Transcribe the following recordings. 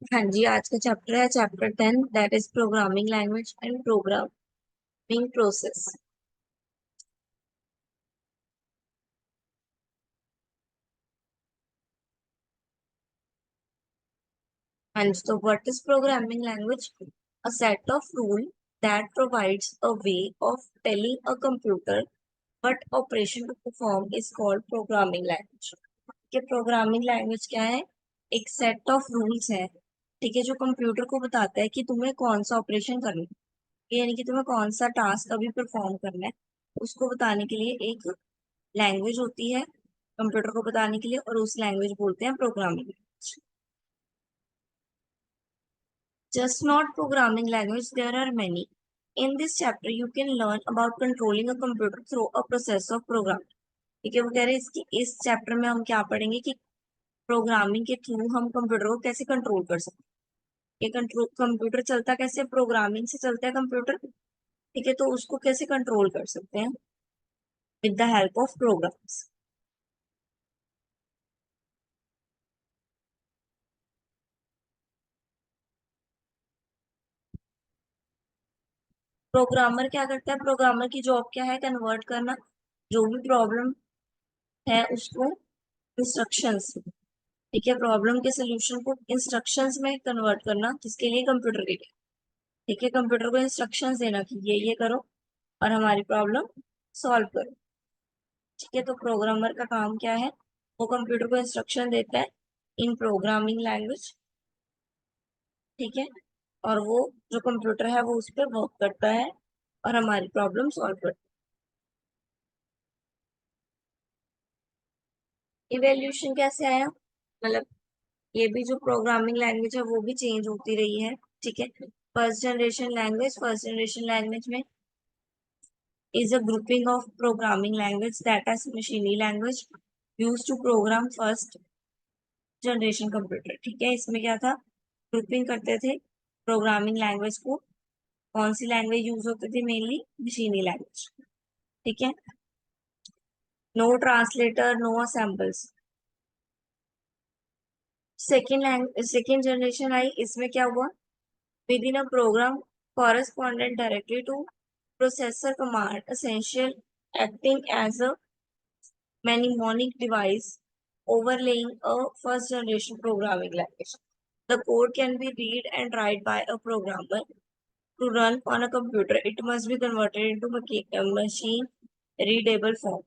हाँ जी, आज का चैप्टर है chapter 10 that is programming language and programming process. हाँ जी, तो what is programming language? A set of rule that provides a way of telling a computer what operation to perform is called programming language. कि programming language क्या है? एक set of rules है, ठीक है, जो कंप्यूटर को बताता है कि तुम्हें कौन सा ऑपरेशन करना है, यानी कि तुम्हें कौन सा टास्क अभी परफॉर्म करना है। उसको बताने के लिए एक लैंग्वेज होती है कंप्यूटर को बताने के लिए, और उस लैंग्वेज बोलते हैं programming language. Just not programming language, there are many. In this chapter you can learn about controlling a computer through a process of program. ठीक है, वो कह रहे हैं इसकी इस चैप्टर में हम क्या पढ़ेंगे कि प्रोग्रामिंग के थ्रू हम कंप्यूटर को कैसे कंट्रोल कर सकते हैं। ये कंट्रोल कंप्यूटर चलता कैसे? प्रोग्रामिंग से चलता है कंप्यूटर, ठीक है, तो उसको कैसे कंट्रोल कर सकते हैं? With the help of programs. Programmer क्या करता है? प्रोग्रामर की जॉब क्या है? कन्वर्ट करना जो भी प्रॉब्लम है उसको इंस्ट्रक्शंस, ठीक है, प्रॉब्लम के सोल्यूशन को इंस्ट्रक्शंस में कन्वर्ट करना, किसके लिए? कंप्यूटर के लिए। ठीक है, कंप्यूटर को इंस्ट्रक्शंस देना कि ये करो और हमारी प्रॉब्लम सॉल्व करो। ठीक है, तो प्रोग्रामर का काम क्या है? वो कंप्यूटर को इंस्ट्रक्शन देता है इन प्रोग्रामिंग लैंग्वेज, ठीक है, और वो जो कंप्यूटर है वो उस पर वर्क करता है और हमारी प्रॉब्लम सॉल्व करता है। इवेल्यूशन कैसे आया? मतलब ये भी जो प्रोग्रामिंग लैंग्वेज है वो भी चेंज होती रही है, ठीक है। फर्स्ट जनरेशन लैंग्वेज में is a grouping of programming language that is machinery language used to program first generation computer। ठीक है, इसमें क्या था? ग्रुपिंग करते थे प्रोग्रामिंग लैंग्वेज को। कौन सी लैंग्वेज यूज होती थी? मेनली मशीनी लैंग्वेज, ठीक है। No translator, no assembles. Second generation आई, इसमें क्या हुआ? within a program correspondent directly to processor command essential, acting as a mnemonic device overlaying a first generation programming language. The code can be read and write by a programmer. To run on a computer, it must be converted into machine readable form।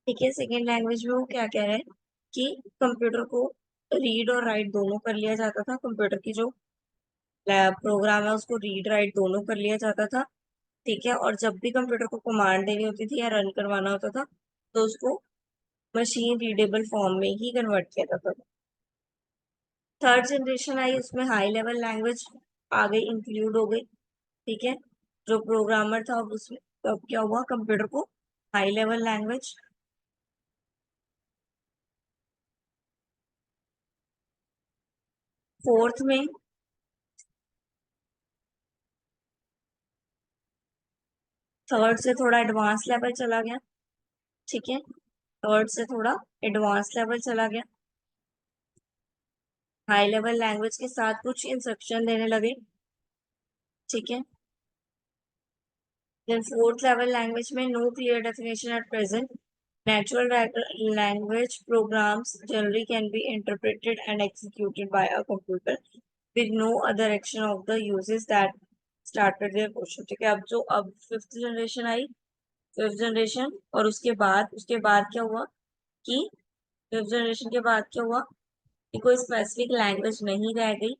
ठीक है, second language में वो क्या कह रहे हैं कि computer को रीड और राइट दोनों कर लिया जाता था। कंप्यूटर की जो प्रोग्राम है उसको रीड राइट दोनों कर लिया जाता था, ठीक है, और जब भी कंप्यूटर को कमांड देनी होती थी या रन करवाना होता था तो उसको मशीन रीडेबल फॉर्म में ही कन्वर्ट किया जाता था। थर्ड जनरेशन आई, उसमें हाई लेवल लैंग्वेज आ गई, इंक्लूड हो गई, ठीक है। जो प्रोग्रामर था अब उसमें अब क्या हुआ? कंप्यूटर को हाई लेवल लैंग्वेज। फोर्थ में थर्ड से थोड़ा एडवांस लेवल चला गया, ठीक है, थर्ड से थोड़ा एडवांस लेवल चला गया। हाई लेवल लैंग्वेज के साथ कुछ इंस्ट्रक्शन देने लगे, ठीक है। Then fourth level language में no clear definition at present. Natural language programs generally can be interpreted and executed by a computer with no other action of the uses that started their portion। ठीक है, अब fifth generation आई, fifth generation, और उसके बाद क्या हुआ कि fifth generation के बाद क्या हुआ कि कोई स्पेसिफिक लैंग्वेज नहीं रह गई।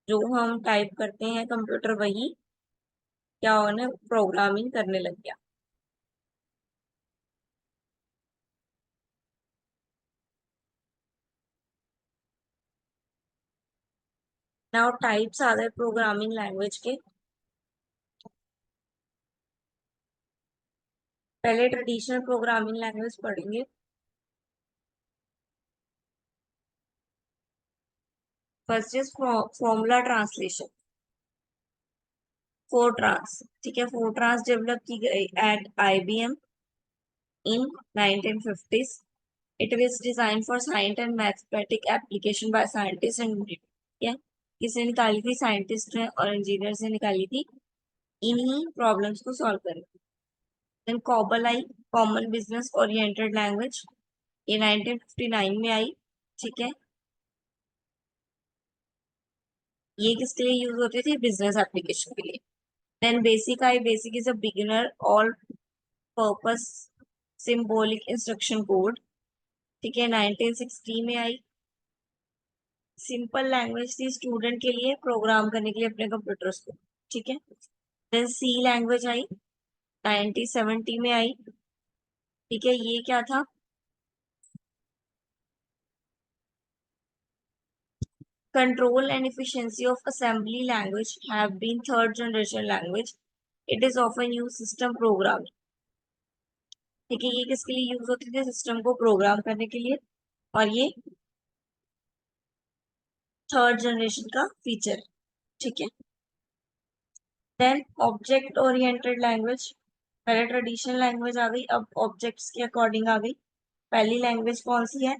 जो हम टाइप करते हैं कंप्यूटर वही क्या होने प्रोग्रामिंग करने लग गया। नाउ टाइप्स आ गए प्रोग्रामिंग लैंग्वेज के। पहले ट्रेडिशनल प्रोग्रामिंग लैंग्वेज पढ़ेंगे। First is formula translation, FORTRAN. ठीक है, फोरट्रांस डेवलप की गई at IBM in 1950s. It was designed for science and mathematical application by scientists and क्या किसने निकाली थी? साइंटिस्ट ने और इंजीनियर्स ने निकाली थी इन्हीं प्रॉब्लम्स को सॉल्व करने। देन कॉबल आई, कॉमन बिजनेस ओरिएंटेड लैंग्वेज, ये 1959 में आई। ठीक है, ये किसके लिए यूज होती थी? बिजनेस एप्लीकेशन के लिए। देन बेसिक आई, BASIC is a beginner all purpose symbolic instruction code. ठीक है, 1960 में आई। सिंपल लैंग्वेज थी स्टूडेंट के लिए प्रोग्राम करने के लिए अपने कंप्यूटर्स को। ठीक है, देन सी लैंग्वेज आई, 1970 में आई। ठीक है, ये क्या था? Control and efficiency of assembly language have been third generation language. It is often used system programming. ठीक है, ये किसके लिए यूज होती थी? सिस्टम को प्रोग्राम करने के लिए, और ये थर्ड जनरेशन का फीचर। ठीक है, देन ऑब्जेक्ट ओरिएंटेड लैंग्वेज। पहले ट्रेडिशनल लैंग्वेज आ गई, अब ऑब्जेक्ट्स के अकॉर्डिंग आ गई। पहली लैंग्वेज कौन सी है?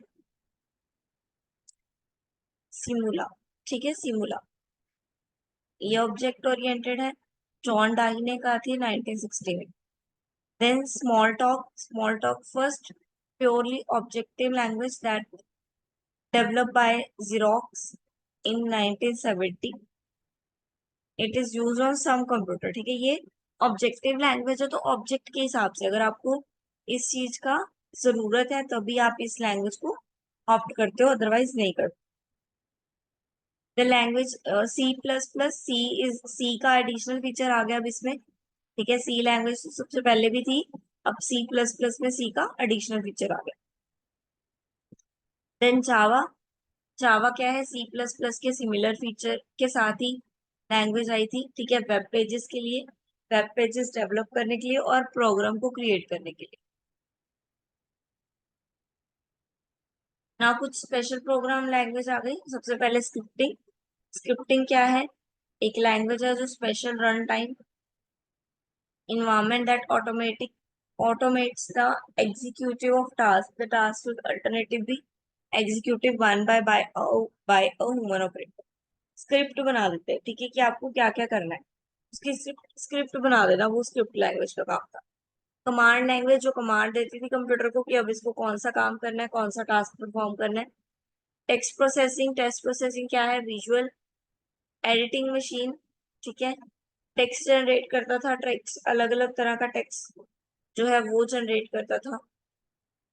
सिमुला। ठीक है, सिमुला, ये ऑब्जेक्ट ओरिएंटेड है। जॉन डाई ने कहा थी 1960 में। Then small talk first purely objective language that developed by Xerox in 1970. It is used on some computer. ठीक है, ये ऑब्जेक्टिव लैंग्वेज है, तो ऑब्जेक्ट के हिसाब से अगर आपको इस चीज का जरूरत है तभी आप इस लैंग्वेज को ऑप्ट करते हो, अदरवाइज नहीं करते। द लैंग्वेज C++, सी का एडिशनल फीचर आ गया अब इसमें। ठीक है, सी लैंग्वेज सबसे पहले भी थी, अब C++ में सी का एडिशनल फीचर आ गया। देन जावा। जावा क्या है? C++ के सिमिलर फीचर के साथ ही लैंग्वेज आई थी। ठीक है, वेब पेजेस के लिए, वेब पेजेस डेवलप करने के लिए और प्रोग्राम को क्रिएट करने के लिए। ना कुछ स्पेशल प्रोग्राम लैंग्वेज आ गई। सबसे पहले स्क्रिप्टिंग। स्क्रिप्टिंग क्या है? एक लैंग्वेज है जो special run time environment that automates the executive of tasks. The task should alternatively executed one by a human operator. Script बना देते हैं, ठीक है, कि आपको क्या क्या करना है, उसकी स्क्रिप्ट बना देना, वो स्क्रिप्ट लैंग्वेज का काम था। कमांड लैंग्वेज जो कमांड देती थी कंप्यूटर को कि अब इसको कौन सा काम करना है, कौन सा टास्क परफॉर्म करना है। टेक्स्ट प्रोसेसिंग क्या है? Visual editing machine. ठीक है, टेक्स्ट जनरेट करता था, टेक्स्ट अलग अलग तरह का टेक्स्ट जो है वो जनरेट करता था।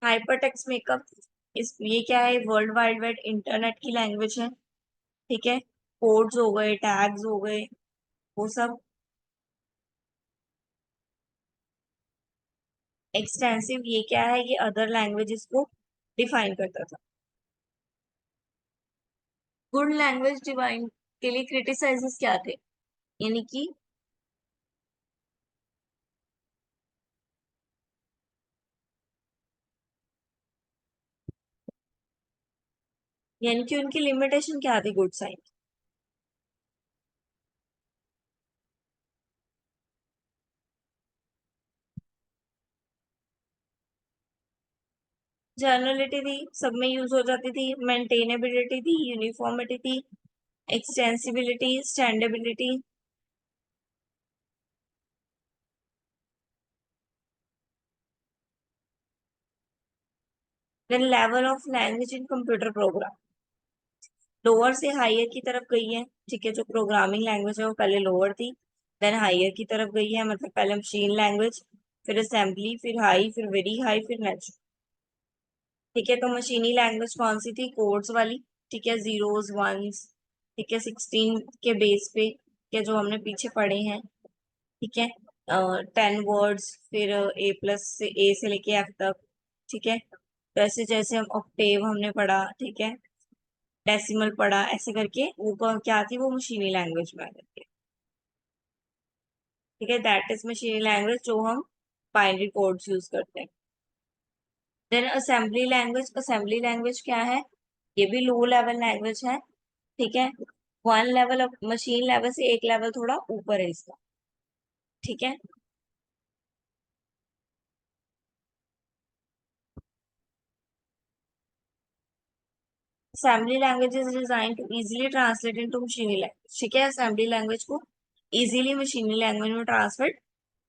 हाइपर टेक्स्ट मेकअप, इस ये क्या है? वर्ल्ड वाइड वेब इंटरनेट की लैंग्वेज है। ठीक है, कोड्स हो गए, टैग्स हो गए, वो सब। एक्सटेंसिव, ये क्या है? ये अदर लैंग्वेजेस को डिफाइन करता था। गुड लैंग्वेज डिफाइन के लिए क्रिटिसाइजेस क्या थे? यानी कि उनकी लिमिटेशन क्या थी गुड साइंस? जर्नलिटी थी, सब में यूज हो जाती थी। मेंटेनेबिलिटी थी, यूनिफॉर्मिटी थी, extensibility, standability. Then level of language in computer program, lower से हायर की तरफ गई है। ठीक है, जो प्रोग्रामिंग लैंग्वेज है वो पहले लोअर थी, देन हायर की तरफ गई है। मतलब पहले मशीन लैंग्वेज, फिर असेंबली, फिर हाई, फिर वेरी हाई, फिर नेचुरल। ठीक है, तो मशीनी लैंग्वेज कौन सी थी? कोड्स वाली। ठीक है, जीरोस वंस। ठीक है, 16 के बेस पे के जो हमने पीछे पढ़े हैं। ठीक है, 10 वर्ड्स, फिर A+ से ए से लेके F तक। ठीक है, जैसे जैसे हम ऑक्टेव हमने पढ़ा, ठीक है, डेसिमल पढ़ा, ऐसे करके वो क्या थी? वो मशीनी लैंग्वेज में आ जाती है। ठीक है, दैट इज मशीनी लैंग्वेज जो हम बाइनरी कोड्स यूज करते हैं। देन असेंबली लैंग्वेज क्या है? ये भी लो लेवल लैंग्वेज है। ठीक है, वन लेवल मशीन लेवल से एक लेवल थोड़ा ऊपर है इसका। ठीक है, assembly language is designed to easily translate into machine language. ठीक है, assembly language को easily machine language में ट्रांसलेट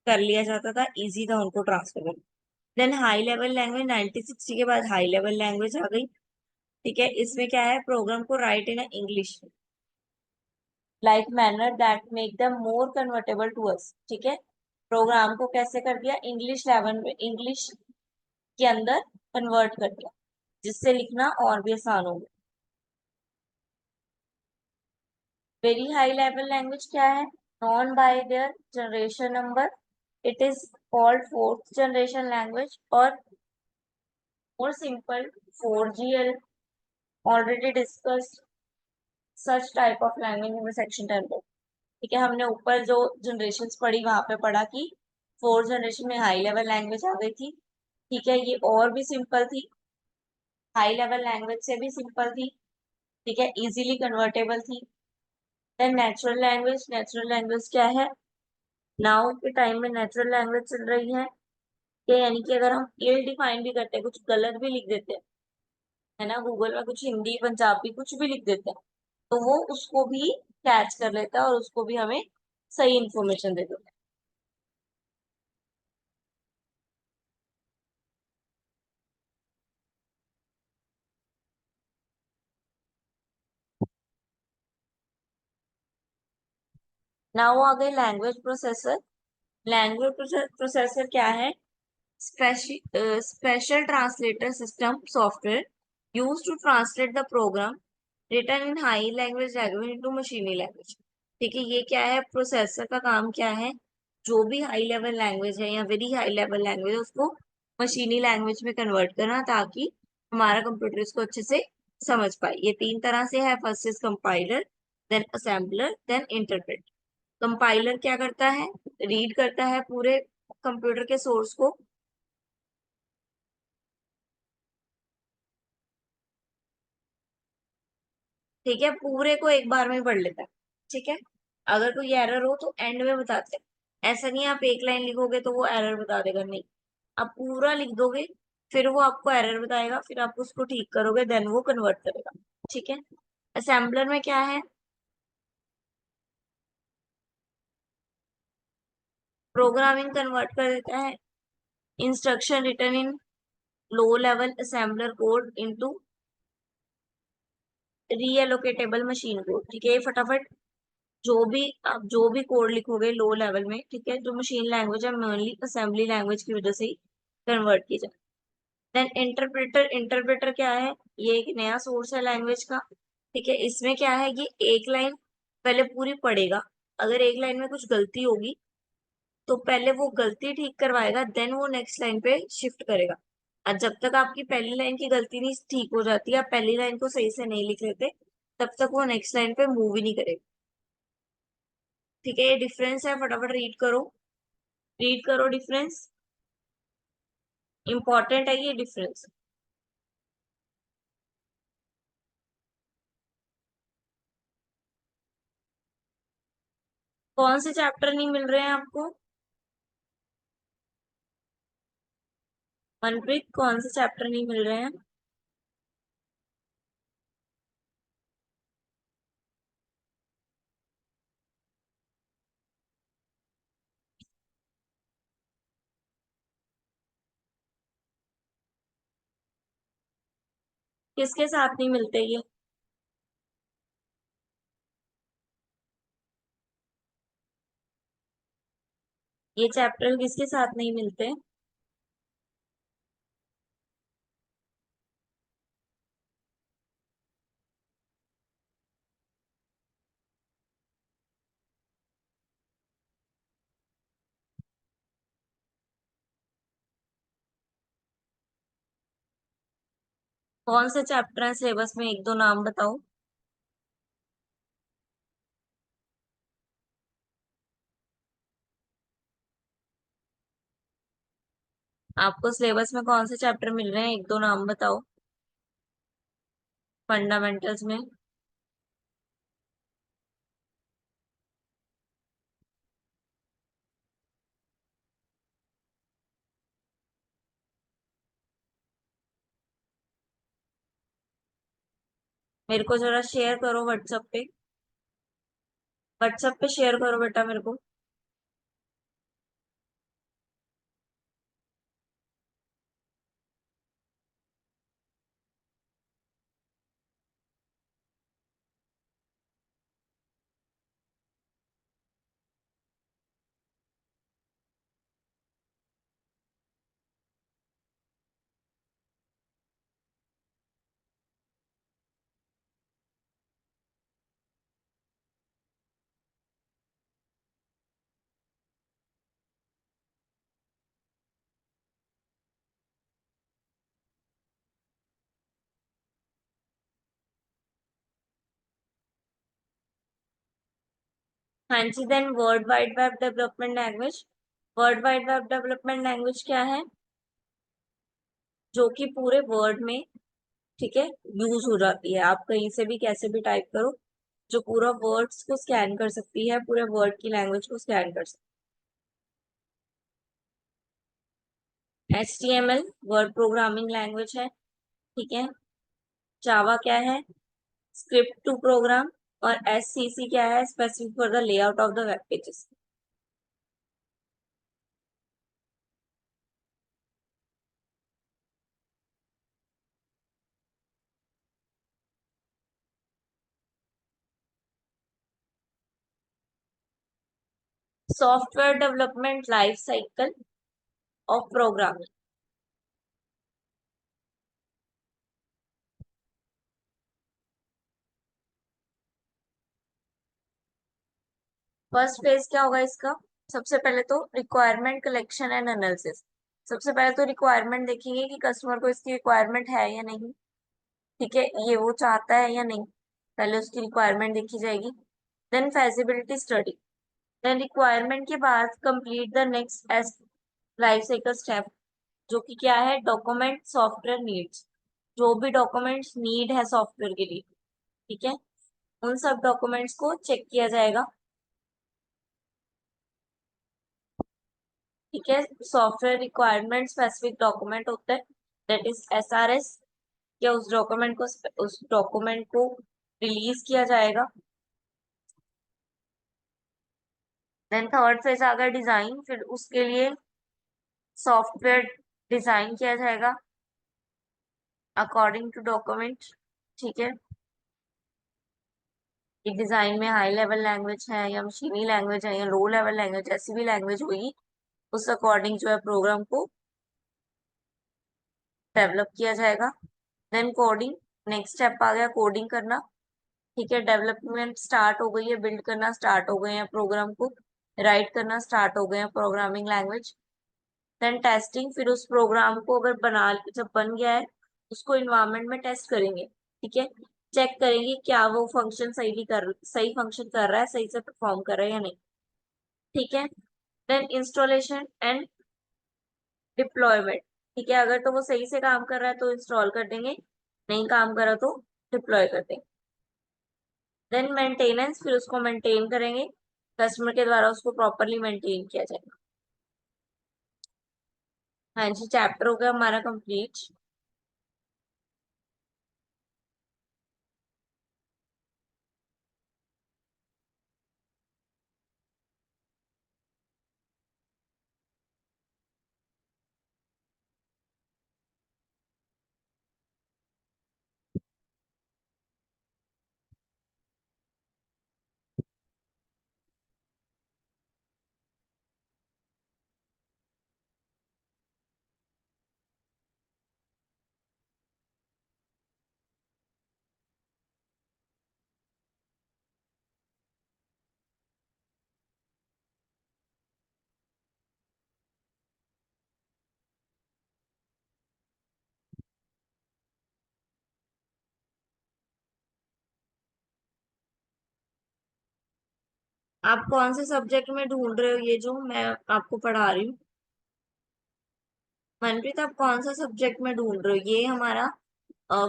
कर लिया जाता था, इजी था उनको ट्रांसफर करना। देन हाई लेवल लैंग्वेज 1960 के बाद हाई लेवल लैंग्वेज आ गई। ठीक है, इसमें क्या है, प्रोग्राम को write in English like manner that make them more convertible to us. ठीक है, प्रोग्राम को कैसे कर दिया, इंग्लिश लेवल में, इंग्लिश के अंदर कन्वर्ट कर दिया, जिससे लिखना और भी आसान हो गया। वेरी हाई लेवल लैंग्वेज क्या है, known by their generation number, it is called fourth generation language और more simple 4GL, already discussed such type of language in section 10। ठीक है, हमने ऊपर जो जनरेशन पढ़ी वहां पे पढ़ा कि फोर्थ जनरेशन में हाई लेवल लैंग्वेज आ गई थी। ठीक है, ये और भी सिंपल थी, हाई लेवल लैंग्वेज से भी सिंपल थी। ठीक है, इजीली कन्वर्टेबल थी। देन नेचुरल लैंग्वेज क्या है, नाउ के टाइम में नेचुरल लैंग्वेज चल रही है कि यानी कि अगर हम इल डिफाइन भी करते हैं, कुछ गलत भी लिख देते हैं, है ना, गूगल में कुछ हिंदी पंजाबी कुछ भी लिख देते हैं, तो वो उसको भी कैच कर लेता है और उसको भी हमें सही इंफॉर्मेशन दे देता है। नाउ आ गई लैंग्वेज प्रोसेसर। लैंग्वेज प्रोसेसर क्या है, special translator system software use to translate the program written in high language language into मशीनी लैंग्वेज। ठीक है, ये क्या है, प्रोसेसर का काम क्या है, जो भी हाई लेवल लैंग्वेज है या वेरी हाई लेवल लैंग्वेज है उसको मशीनी लैंग्वेज में कन्वर्ट करना, ताकि हमारा कंप्यूटर इसको अच्छे से समझ पाए। ये तीन तरह से है, first is compiler, then assembler, then interpret. Compiler क्या करता है, रीड करता है पूरे कंप्यूटर के सोर्स को। ठीक है, पूरे को एक बार में पढ़ लेता है। ठीक है, अगर कोई एरर हो तो एंड में बताते हैं, ऐसा नहीं आप एक लाइन लिखोगे तो वो एरर बता देगा, नहीं, आप पूरा लिख दोगे, फिर वो आपको एरर बताएगा, फिर आप उसको ठीक करोगे, देन वो कन्वर्ट करेगा। ठीक है, असेंबलर में क्या है, प्रोग्रामिंग कन्वर्ट कर देता है, instruction written in low level assembler code into relocatable machine code. ठीक है, ये फटाफट जो भी आप जो भी कोड लिखोगे लो लेवल में, ठीक है, जो मशीन लैंग्वेज है मेनली असेंबली लैंग्वेज की वजह से ही कन्वर्ट की जाए। देन इंटरप्रेटर, इंटरप्रेटर क्या है, ये एक नया सोर्स है लैंग्वेज का। ठीक है, इसमें क्या है, ये एक लाइन पहले पूरी पढ़ेगा, अगर एक लाइन में कुछ गलती होगी तो पहले वो गलती ठीक करवाएगा, देन वो नेक्स्ट लाइन पे शिफ्ट करेगा। और जब तक आपकी पहली लाइन की गलती नहीं ठीक हो जाती, आप पहली लाइन को सही से नहीं लिख लेते, तब तक वो नेक्स्ट लाइन पे मूव ही नहीं करेगा। ठीक है, ये डिफरेंस है, फटाफट रीड करो, रीड करो डिफरेंस, इंपॉर्टेंट है ये डिफरेंस। कौन से चैप्टर नहीं मिल रहे हैं आपको, मनप्रीत, कौन से चैप्टर नहीं मिल रहे हैं? किसके साथ नहीं मिलते ये चैप्टर किसके साथ नहीं मिलते? कौन से चैप्टर है सिलेबस में, एक दो नाम बताओ। आपको सिलेबस में कौन से चैप्टर मिल रहे हैं, एक दो नाम बताओ फंडामेंटल्स में। मेरे को जरा शेयर करो व्हाट्सएप पे। व्हाट्सएप पे शेयर करो बेटा मेरे को। हाँ जी, then world wide web development language. World wide web development language क्या है? जो कि पूरे वर्ल्ड में, ठीक है, यूज हो जाती है। आप कहीं से भी कैसे भी टाइप करो, जो पूरा वर्ड्स को स्कैन कर सकती है, पूरे वर्ड की लैंग्वेज को स्कैन कर सकती है। HTML वर्ड प्रोग्रामिंग लैंग्वेज है, ठीक है। जावा क्या है? Script to program. और SCC क्या है? Specific for the layout of the web pages. Software development life cycle of programming. First phase क्या होगा इसका? सबसे पहले तो रिक्वायरमेंट कलेक्शन एंड एनालिसिस। सबसे पहले तो रिक्वायरमेंट देखेंगे कि कस्टमर को इसकी रिक्वायरमेंट है या नहीं, ठीक है, ये वो चाहता है या नहीं। पहले उसकी रिक्वायरमेंट देखी जाएगी। Then feasibility study. Then requirement के बाद complete the next S life cycle step, जो कि क्या है? Document software needs. जो भी डॉक्यूमेंट्स नीड है सॉफ्टवेयर के लिए, ठीक है, उन सब डॉक्यूमेंट्स को चेक किया जाएगा, ठीक है। सॉफ्टवेयर रिक्वायरमेंट स्पेसिफिक डॉक्यूमेंट होता है, दैट इज SRS। क्या उस डॉक्यूमेंट को रिलीज किया जाएगा। देन थर्ड फेज आ गया डिजाइन। फिर उसके लिए सॉफ्टवेयर डिजाइन किया जाएगा अकॉर्डिंग टू डॉक्यूमेंट, ठीक है। कि डिजाइन में हाई लेवल लैंग्वेज है या मशीनी लैंग्वेज है या लो लेवल लैंग्वेज, ऐसी भी लैंग्वेज होगी, उस अकॉर्डिंग जो है प्रोग्राम को डेवलप किया जाएगा। Then coding. नेक्स्ट स्टेप आ गया कोडिंग करना, ठीक है। डेवलपमेंट स्टार्ट हो गई है, बिल्ड करना स्टार्ट हो गए हैं प्रोग्राम को, राइट करना स्टार्ट हो गए हैं प्रोग्रामिंग लैंग्वेज। Then testing. फिर उस प्रोग्राम को अगर जब बन गया है, उसको इन्वायरमेंट में टेस्ट करेंगे, ठीक है। चेक करेंगे क्या वो फंक्शन सही फंक्शन कर रहा है, सही से परफॉर्म कर रहा है या नहीं, ठीक है। देन इंस्टॉलेशन एंड डिप्लॉयमेंट, ठीक है। अगर तो वो सही से काम कर रहा है तो इंस्टॉल कर देंगे, नहीं काम कर रहा तो डिप्लॉय कर देंगे। Then maintenance. फिर उसको मेंटेन करेंगे, कस्टमर के द्वारा उसको प्रॉपरली मेंटेन किया जाएगा। हाँ जी, चैप्टर हो गया हमारा कंप्लीट। आप कौन से सब्जेक्ट में ढूंढ रहे हो ये जो मैं आपको पढ़ा रही हूँ? मनप्रीत, आप कौन सा सब्जेक्ट में ढूंढ रहे हो? ये हमारा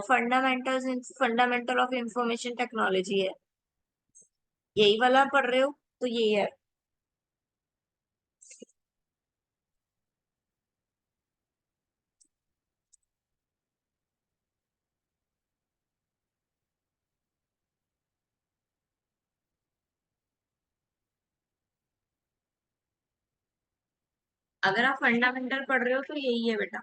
फंडामेंटल ऑफ इंफॉर्मेशन टेक्नोलॉजी है। यही वाला पढ़ रहे हो? तो यही है। अगर आप फंडामेंटल पढ़ रहे हो तो यही है बेटा।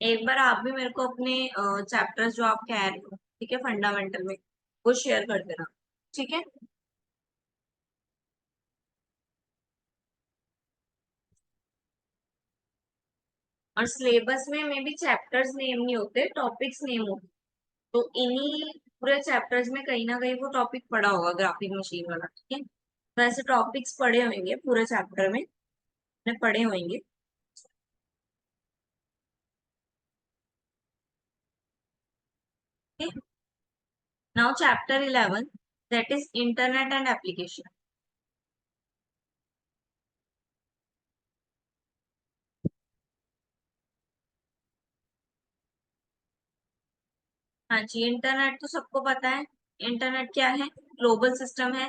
एक बार आप भी मेरे को अपने चैप्टर्स जो आप कह रहे हो, ठीक है, फंडामेंटल में, वो शेयर कर देना, ठीक है। और सिलेबस में मे भी चैप्टर्स नेम नहीं होते, टॉपिक्स नेम होते, तो इन्हीं पूरे चैप्टर्स में कहीं ना कहीं वो टॉपिक पढ़ा होगा ग्राफिक मशीन वाला, ठीक है। तो ऐसे टॉपिक्स पढ़े होंगे पूरे चैप्टर में, मैंने पढ़े होंगे। Now chapter 11, that is internet and application. हाँ जी, इंटरनेट तो सबको पता है। इंटरनेट क्या है? ग्लोबल सिस्टम है,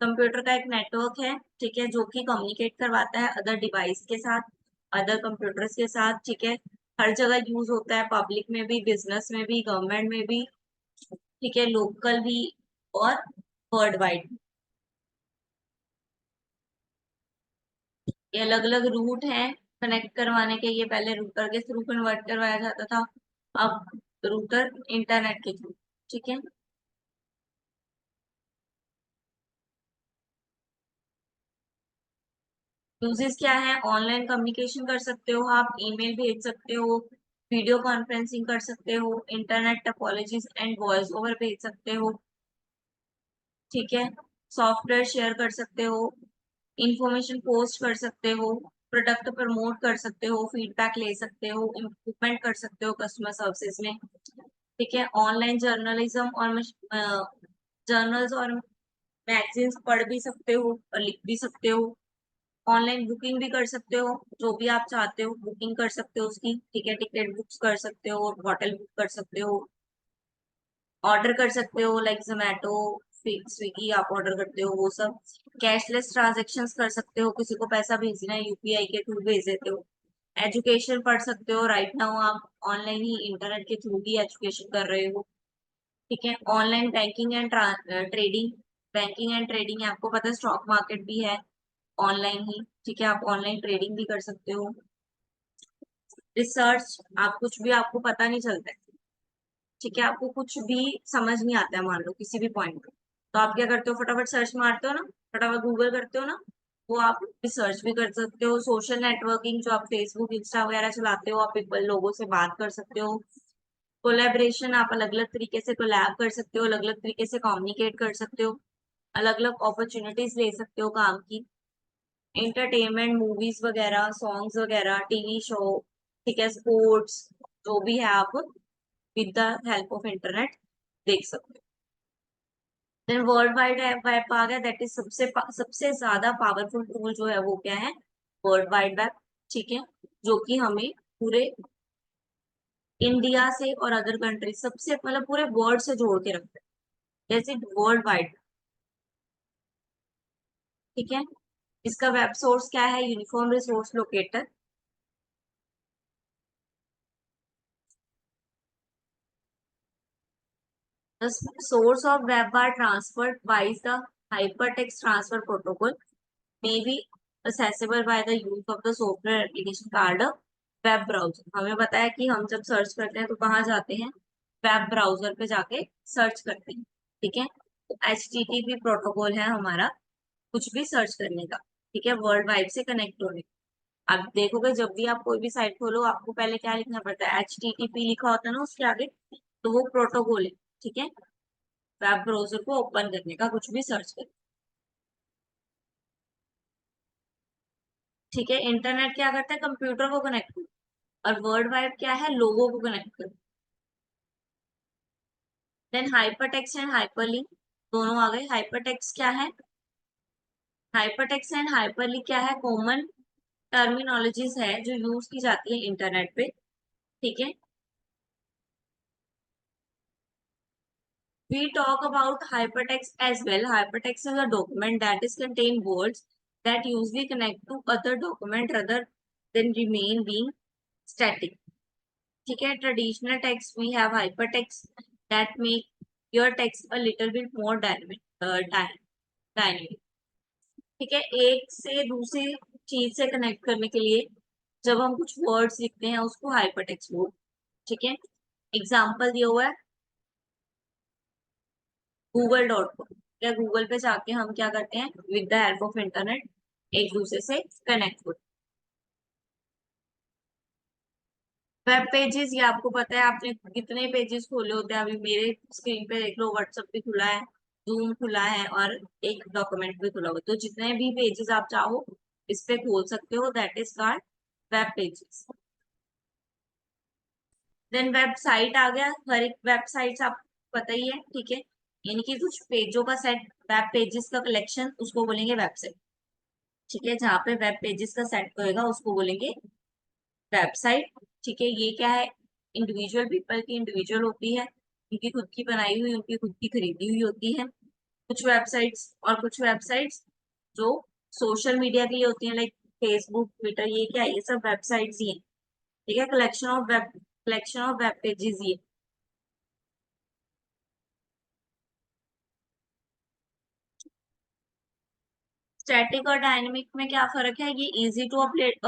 कंप्यूटर का एक नेटवर्क है, ठीक है, जो कि कम्युनिकेट करवाता है अदर डिवाइस के साथ, अदर कंप्यूटर्स के साथ, ठीक है। हर जगह यूज होता है, पब्लिक में भी, बिजनेस में भी, गवर्नमेंट में भी, ठीक है, लोकल भी और वर्ल्ड वाइड। ये अलग अलग रूट हैं कनेक्ट करवाने के। ये पहले रूटर के थ्रू कन्वर्ट करवाया जाता था, अब रूटर इंटरनेट के थ्रू, ठीक है। यूजेस क्या है? ऑनलाइन कम्युनिकेशन कर सकते हो आप, ईमेल भेज सकते हो, वीडियो कॉन्फ्रेंसिंग कर सकते हो, internet topologies and voice over भेज सकते हो, ठीक है। सॉफ्टवेयर शेयर कर सकते हो, इंफॉर्मेशन पोस्ट कर सकते हो, प्रोडक्ट प्रमोट कर सकते हो, फीडबैक ले सकते हो, इम्प्रूवमेंट कर सकते हो कस्टमर सर्विसेज में, ठीक है। ऑनलाइन जर्नलिज्म और जर्नल्स और मैगजीन्स पढ़ भी सकते हो और लिख भी सकते हो। ऑनलाइन बुकिंग भी कर सकते हो, जो भी आप चाहते हो बुकिंग कर सकते हो उसकी, ठीक है। टिकट बुक्स कर सकते हो, होटल बुक कर सकते हो, ऑर्डर कर सकते हो, लाइक जोमेटो, स्विगी आप ऑर्डर करते हो वो सब। कैशलेस ट्रांजेक्शन कर सकते हो, किसी को पैसा भेजना है यूपीआई के थ्रू भेज देते हो। एजुकेशन पढ़ सकते हो, राइट नाउ आप ऑनलाइन ही इंटरनेट के थ्रू भी एजुकेशन कर रहे हो, ठीक है। Online banking and trading, banking and trading आपको पता है, स्टॉक मार्केट भी है ऑनलाइन ही, ठीक है, आप ऑनलाइन ट्रेडिंग भी कर सकते हो। रिसर्च, आप कुछ भी आपको पता नहीं चलता है, ठीक है, आपको कुछ भी समझ नहीं आता है मान लो किसी भी पॉइंट पे, तो आप क्या करते हो, फटाफट सर्च मारते हो ना, फटाफट गूगल करते हो ना, वो आप रिसर्च भी कर सकते हो। सोशल नेटवर्किंग, जो आप फेसबुक इंस्टा वगैरह चलाते हो, आप पीपल लोगों से बात कर सकते हो। कोलैबोरेशन, आप अलग अलग तरीके से कोलैब कर सकते हो, अलग अलग तरीके से कम्युनिकेट कर सकते हो, अलग अलग अपॉर्चुनिटीज ले सकते हो काम की। एंटरटेनमेंट, मूवीज वगैरह, सॉन्ग्स वगैरह, टीवी शो, ठीक है, स्पोर्ट्स, जो भी है आप with the help of internet देख सकते हो। देन वर्ल्ड वाइड वेब आ गया, दैट इज सबसे ज्यादा पावरफुल टूल जो है वो क्या है? वर्ल्ड वाइड वेब, ठीक है, जो कि हमें पूरे इंडिया से और अदर कंट्री सबसे मतलब पूरे वर्ल्ड से जोड़ के रखता है, जैसे वर्ल्ड वाइड, ठीक है। इसका वेब सोर्स क्या है? Uniform resource locator. The source of web are transferred by the hypertext transfer protocol may be accessible by the use of the software application called a web browser. हमें पता है कि हम जब सर्च करते हैं तो कहाँ जाते हैं? वेब ब्राउजर पे जाके सर्च करते हैं, ठीक है। तो HTTP प्रोटोकॉल है हमारा कुछ भी सर्च करने का, ठीक है, वर्ल्ड वाइड से कनेक्ट होने का। आप देखोगे जब भी आप कोई भी साइट खोलो, आपको पहले क्या लिखना पड़ता है? HTTP लिखा होता है ना उसके आगे, तो वो प्रोटोकॉल है, ठीक है, वेब ब्राउजर को ओपन करने का, कुछ भी सर्च करने, ठीक है। इंटरनेट क्या करता है? कंप्यूटर को कनेक्ट करता है, और वर्ल्ड वाइड क्या है? लोगों को कनेक्ट करता है। देन हाइपरटेक्स्ट एंड हाइपरलिंक, दोनों आ गए। हाइपरटेक्स्ट क्या है? हाइपरटेक्स्ट एंड हाइपरलिंक क्या है? कॉमन टर्मिनोलॉजीज है जो यूज की जाती है इंटरनेट पे, ठीक है। We talk about hypertext as well. Hypertext is a document that is contain words that usually connect to other document rather than remain being static. ठीक है, traditional text we have hypertext that make your text a little bit more dynamic. ठीक है, एक से दूसरी चीज से connect करने के लिए जब हम कुछ वर्ड्स लिखते हैं उसको हाइपर टेक्स्ट बोलते हैं। ठीक है, एग्जाम्पल दिया हुआ है google.com। क्या गूगल पे जाके हम क्या करते हैं with the help of internet एक दूसरे से कनेक्ट होते हैं। वेब पेजेस, ये आपको पता है, आपने कितने पेजेस खोले होते हैं। अभी मेरे स्क्रीन पे देख लो, व्हाट्सएप भी खुला है, जूम खुला है और एक डॉक्यूमेंट भी खुला हुआ है। तो जितने भी पेजेस आप चाहो इस पे खोल सकते हो, that is called web pages. Then website आ गया, हर एक वेबसाइट आपको पता ही है। ठीक है, यानी कि कुछ पेजों का सेट, वेब पेजेस का कलेक्शन, उसको बोलेंगे वेबसाइट। ठीक है, जहाँ पे वेब पेजेस का सेट होएगा उसको बोलेंगे वेबसाइट। ठीक है, ये क्या है, इंडिविजुअल पीपल की इंडिविजुअल होती है, उनकी खुद की बनाई हुई, उनकी खुद की खरीदी हुई होती है कुछ वेबसाइट्स। और कुछ वेबसाइट्स जो सोशल मीडिया के लिए होती हैं, लाइक फेसबुक, ट्विटर, ये क्या है, ये सब वेबसाइट्स ही हैं। ठीक है, कलेक्शन ऑफ वेब पेजेस ये। स्टैटिक और डायनेमिक में क्या फर्क है, ये इजी टू अपडेट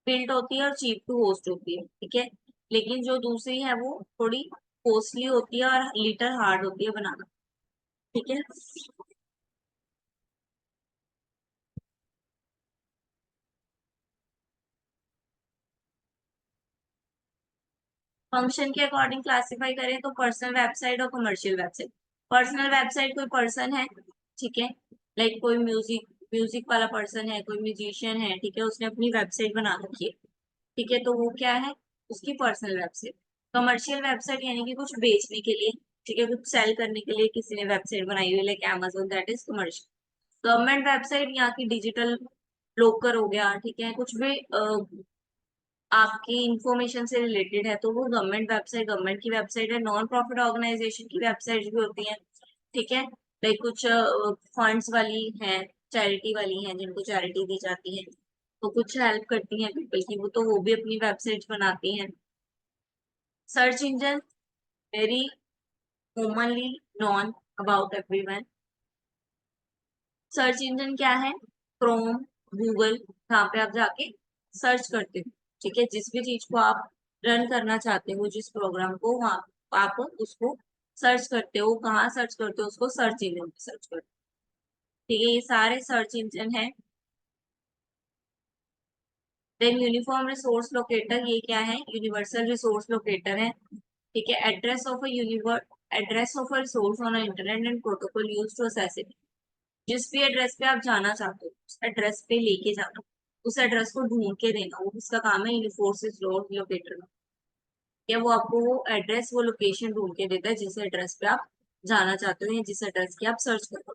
बिल्ड होती है और चीप टू होस्ट होती है। ठीक है, लेकिन जो दूसरी है वो थोड़ी कॉस्टली होती है और लिटिल हार्ड होती है बनाना। ठीक है, फंक्शन के अकॉर्डिंग क्लासिफाई करें तो पर्सनल वेबसाइट और कमर्शियल वेबसाइट। पर्सनल वेबसाइट कोई पर्सन है, ठीक है, लाइक कोई म्यूजिक म्यूजिक वाला पर्सन है, कोई म्यूजिशियन है, ठीक है, उसने अपनी वेबसाइट बना रखी है। ठीक है, तो वो क्या है, उसकी पर्सनल वेबसाइट। कमर्शियल वेबसाइट यानी कि कुछ बेचने के लिए, ठीक है, कुछ सेल करने के लिए किसी ने वेबसाइट बनाई हुई, like Amazon, that is commercial. Government website यहाँ की डिजिटल लोकर हो गया, ठीक है, कुछ भी आपकी इंफॉर्मेशन से रिलेटेड है तो वो गवर्नमेंट वेबसाइट, गवर्नमेंट की वेबसाइट है। नॉन प्रॉफिट ऑर्गेनाइजेशन की वेबसाइट भी होती है। ठीक है, लाइक कुछ फंड्स वाली हैं, चैरिटी वाली हैं, जिनको चैरिटी दी जाती है, तो कुछ हेल्प करती हैं पीपल की, वो भी अपनी वेबसाइट बनाती हैं। Search engine, very commonly non about everyone. Search engine क्या है, क्रोम, गूगल, जहाँ पे आप जाके सर्च करते हो। ठीक है, जिस भी चीज को आप रन करना चाहते हो, जिस प्रोग्राम को, वहाँ आप उसको सर्च करते हो। कहाँ सर्च करते हो उसको, सर्च इंजन पे सर्च करते हो। ठीक है, ये सारे सर्च इंजन है। देन यूनिफॉर्म रिसोर्स लोकेटर, ये क्या है, यूनिवर्सल रिसोर्स लोकेटर है। ठीक है, address of a resource on internet and protocol use to access it. जिस भी एड्रेस पे आप जाना चाहते हो उस एड्रेस पे लेके जाना, उस एड्रेस को ढूंढ के देना, वो उसका काम है यूनिफोर्सिस लोकेटर का। या वो आपको वो एड्रेस, वो लोकेशन ढूंढ के देता है जिस एड्रेस पे आप जाना चाहते हो या जिस एड्रेस की आप सर्च कर रहे हो।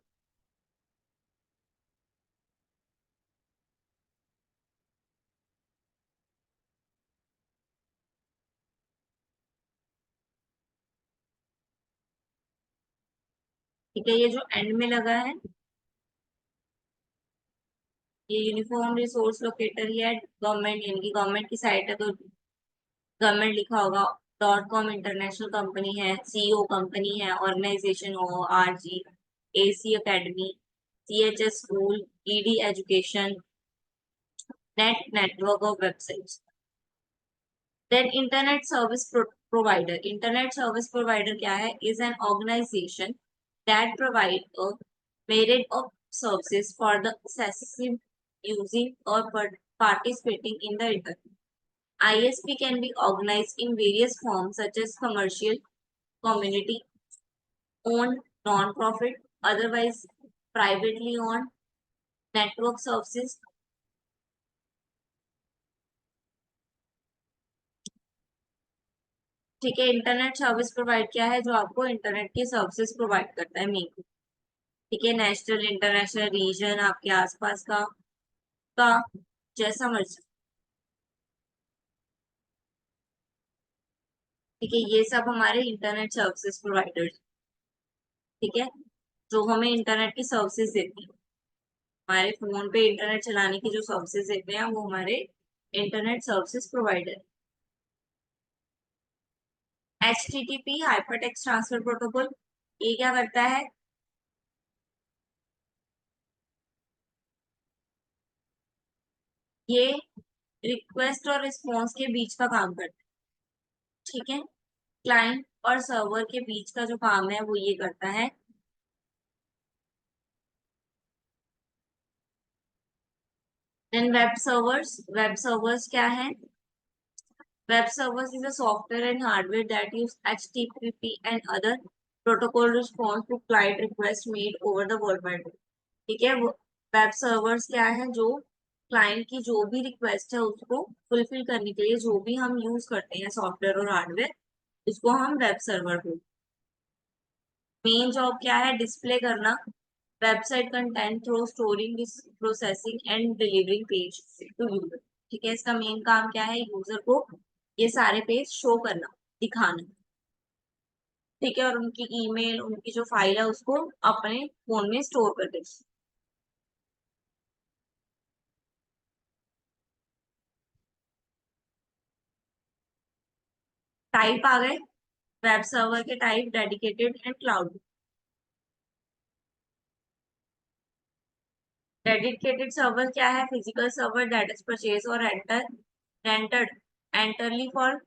ठीक है, ये जो एंड में लगा है ये यूनिफॉर्म रिसोर्स लोकेटर ही है। गवर्नमेंट यानी कि गवर्नमेंट की साइट है तो गवर्नमेंट लिखा होगा। .com इंटरनेशनल कंपनी है, सीईओ कंपनी है, ऑर्गेनाइजेशन हो, RG, AC academy, CHS school, ED education, network of websites. Then internet service provider. Internet service provider क्या है, is an organisation that provide a myriad of services for the accessible using or participating in the internet. ISP can be organized in various forms such as commercial, community owned, non-profit, otherwise privately owned, network services। ठीक है, internet service provide क्या है, जो आपको internet की services provide करता है main. ठीक है, नेशनल, इंटरनेशनल, रीजन, आपके आसपास का जैसा मर्जी। ठीक है, ये सब हमारे इंटरनेट सर्विसेज प्रोवाइडर्स। ठीक है, जो हमें इंटरनेट की सर्विसेज देती है, हमारे फोन पे इंटरनेट चलाने की जो सर्विसेज देते हैं वो हमारे internet services provider. HTTP hypertext transfer protocol, ये क्या करता है? ये रिक्वेस्ट और रिस्पॉन्स के बीच का काम करता है, ठीक है। क्लाइंट और सर्वर के बीच का जो काम है वो ये करता है। देन वेब सर्वर्स क्या है? Web servers is a software and hardware that use HTTP and other protocol response to client request made over the world wide web। ठीक है, वेब सर्वर्स क्या है? जो क्लाइंट की जो भी रिक्वेस्ट है उसको फुलफिल करने के लिए जो भी हम यूज करते हैं सॉफ्टवेयर और हार्डवेयर, उसको हम वेब सर्वर बोलते हैं। मेन जॉब क्या है? डिस्प्ले करना website content through storing, processing and delivering page to user. ठीक है, इसका मेन काम क्या है? यूजर को ये सारे पेज शो करना, दिखाना। ठीक है, और उनकी ईमेल, उनकी जो फाइल है उसको अपने फोन में स्टोर कर दे। टाइप आ गए वेब सर्वर के type: dedicated and cloud. Dedicated server क्या है? Physical server that is purchase और rented entirely for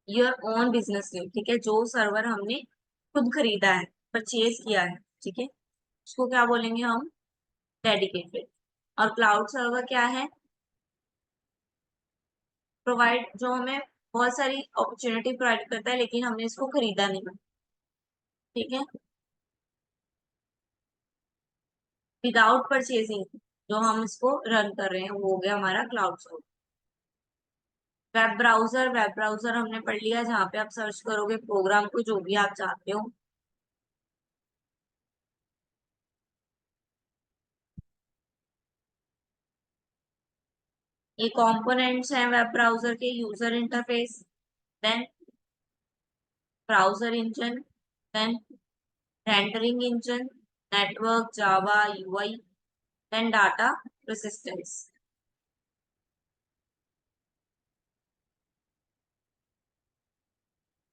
your own business need. ठीक है, जो सर्वर हमने खुद खरीदा है, परचेज किया है, ठीक है, उसको क्या बोलेंगे हम? डेडिकेटेड। और क्लाउड सर्वर क्या है? प्रोवाइड, जो हमें बहुत सारी अपॉर्चुनिटी प्रोवाइड करता है लेकिन हमने इसको खरीदा नहीं। ठीक है, विदाउट परचेजिंग जो हम इसको रन कर रहे हैं वो हो गया हमारा क्लाउड सर्वर। वेब ब्राउजर हमने पढ़ लिया, जहाँ पे आप सर्च करोगे प्रोग्राम को जो भी आप चाहते हो। ये कंपोनेंट्स हैं वेब ब्राउजर के: user interface, then browser engine, then rendering engine, network, Java, UI, then data resistance.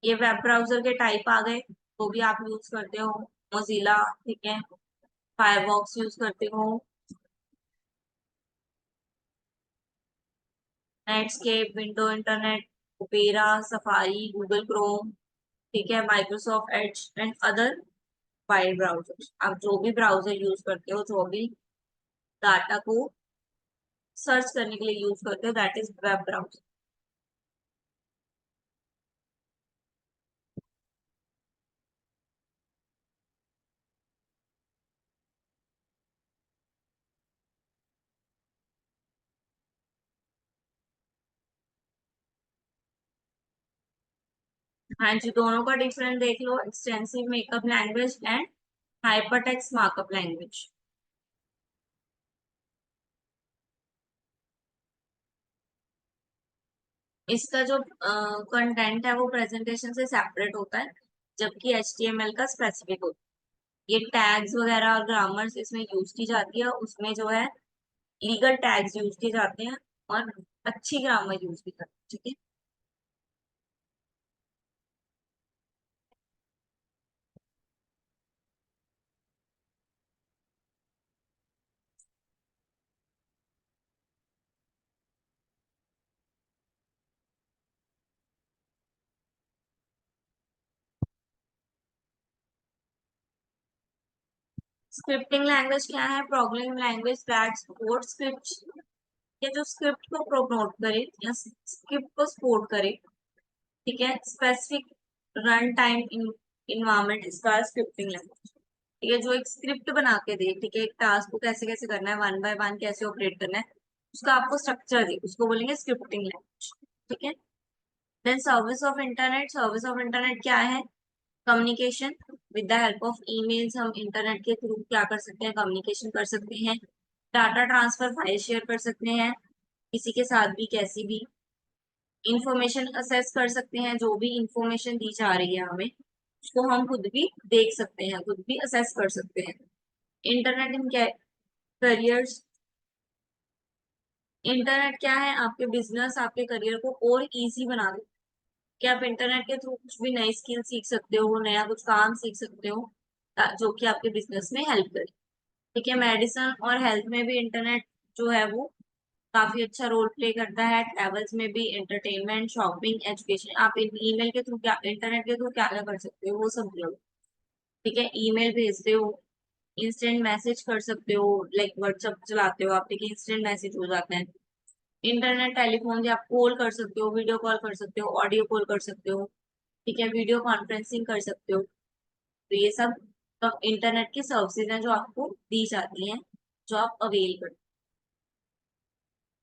ये वेब ब्राउजर के टाइप आ गए, वो भी आप यूज करते हो। मोजिला, ठीक है, फायरफॉक्स यूज करते हो, Netscape, window internet, opera, safari, Google Chrome, ठीक है, Microsoft edge and other wide browser. आप जो भी ब्राउजर यूज करते हो, जो भी डाटा को सर्च करने के लिए यूज करते हो, दैट इज वेब ब्राउजर। हाँ जी, दोनों का डिफरेंस देख लो: extensive makeup language and hypertext markup language. इसका जो कंटेंट है वो प्रेजेंटेशन से सेपरेट होता है, जबकि HTML का स्पेसिफिक होता है। ये टैग्स वगैरह और ग्रामर्स इसमें यूज की जाती है, उसमें जो है लीगल टैग्स यूज किए जाते हैं और अच्छी ग्रामर यूज की जाती है। ठीक है, स्क्रिप्टिंग लैंग्वेज क्या है? Programming language that support script, या जो स्क्रिप्ट को प्रमोट करे या स्क्रिप्ट को सपोर्ट करे। ठीक है, स्पेसिफिक रन टाइम इन्वायरमेंट इसका स्क्रिप्टिंग लैंग्वेज। ठीक है, जो एक स्क्रिप्ट बना के दे, ठीक है, एक टास्क को कैसे कैसे करना है, वन बाय वन कैसे ऑपरेट करना है, उसका आपको स्ट्रक्चर दे, उसको बोलेंगे स्क्रिप्टिंग लैंग्वेज। ठीक है, देन सर्विस ऑफ इंटरनेट क्या है? Communication with the help of emails, हम इंटरनेट के थ्रू क्या कर सकते हैं? कम्युनिकेशन कर सकते हैं। डाटा ट्रांसफर, फाइल शेयर कर सकते हैं किसी के साथ भी, कैसी भी। इंफॉर्मेशन असेस कर सकते हैं, जो भी इंफॉर्मेशन दी जा रही है हमें उसको हम खुद भी देख सकते हैं, खुद भी असेस कर सकते हैं। इंटरनेट इन करियर्स, इंटरनेट क्या है? आपके बिजनेस, आपके करियर को और इजी बना दे। कि आप इंटरनेट के थ्रू कुछ भी नई स्किल सीख सकते हो, नया कुछ काम सीख सकते हो, जो कि आपके बिजनेस में हेल्प करे। ठीक है, मेडिसिन और हेल्थ में भी इंटरनेट जो है वो काफी अच्छा रोल प्ले करता है। ट्रेवल्स में भी, एंटरटेनमेंट, शॉपिंग, एजुकेशन, आप ईमेल के थ्रू क्या, इंटरनेट के थ्रू क्या क्या कर सकते हो वो सब लोग। ठीक है, ईमेल भेजते हो, इंस्टेंट मैसेज कर सकते हो, लाइक व्हाट्सएप चलाते हो आप, ठीक है, इंस्टेंट मैसेज हो जाता है। इंटरनेट टेलीफोन से आप कॉल कर सकते हो, वीडियो कॉल कर सकते हो, ऑडियो कॉल कर सकते हो, ठीक है, वीडियो कॉन्फ्रेंसिंग कर सकते हो। तो ये सब तो इंटरनेट की सर्विसेज हैं जो आपको दी जाती हैं, जो आप अवेल करते हैं।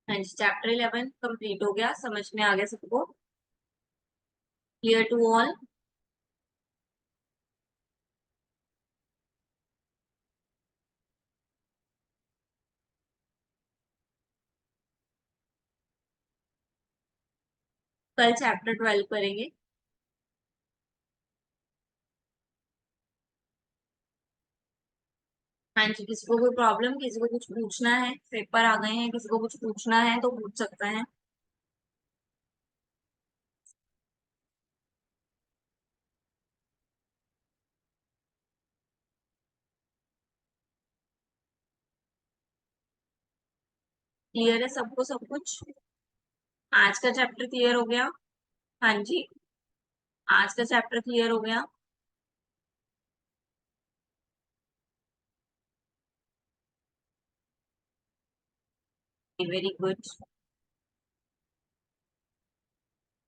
हाँ जी, चैप्टर 11 कंप्लीट हो गया, समझ में आ गया सबको? Clear to all? कल चैप्टर 12 करेंगे। हाँ जी, किसी को कोई प्रॉब्लम, किसी को कुछ पूछना है, पेपर आ गए हैं, किसी को कुछ पूछना है तो पूछ सकता है। क्लियर है सबको सब कुछ? आज का चैप्टर क्लियर हो गया? हाँ जी, आज का चैप्टर क्लियर हो गया। Very good.